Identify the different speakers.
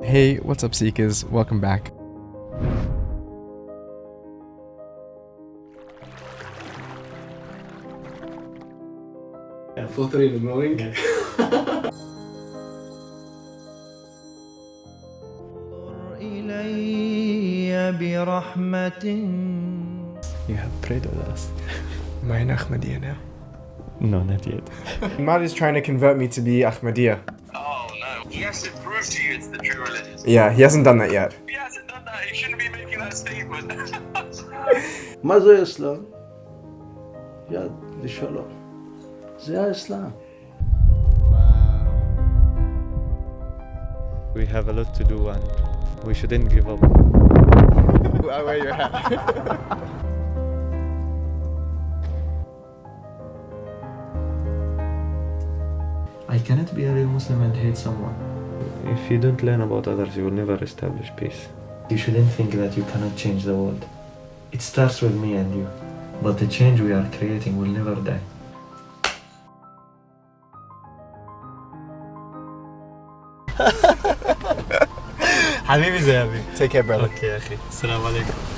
Speaker 1: Hey, what's up Seekers? Welcome back.
Speaker 2: At 4:30 in the morning.
Speaker 3: You have prayed with us.
Speaker 1: Mein Ahmadiyya now.
Speaker 3: No, not yet.
Speaker 1: Ahmad is trying to convert me to be Ahmadiyya.
Speaker 4: Oh no, he has to prove to you it's the true religion.
Speaker 1: Yeah, he hasn't done that yet.
Speaker 4: He hasn't done that, he shouldn't be making that statement.
Speaker 2: מה זה אסלאם? יד לשלום. זה האסלאם.
Speaker 3: We have a lot to do and we shouldn't give up.
Speaker 1: I'll wear your hat.
Speaker 5: I cannot be a real Muslim and hate someone.
Speaker 3: If you don't learn about others, you will never establish peace.
Speaker 5: You shouldn't think that you cannot change the world. It starts with me and you. But the change we are creating will never die.
Speaker 3: حبيبي زي أبي.
Speaker 1: Take care, brother.
Speaker 3: أوكي يا أخي. السلام عليكم.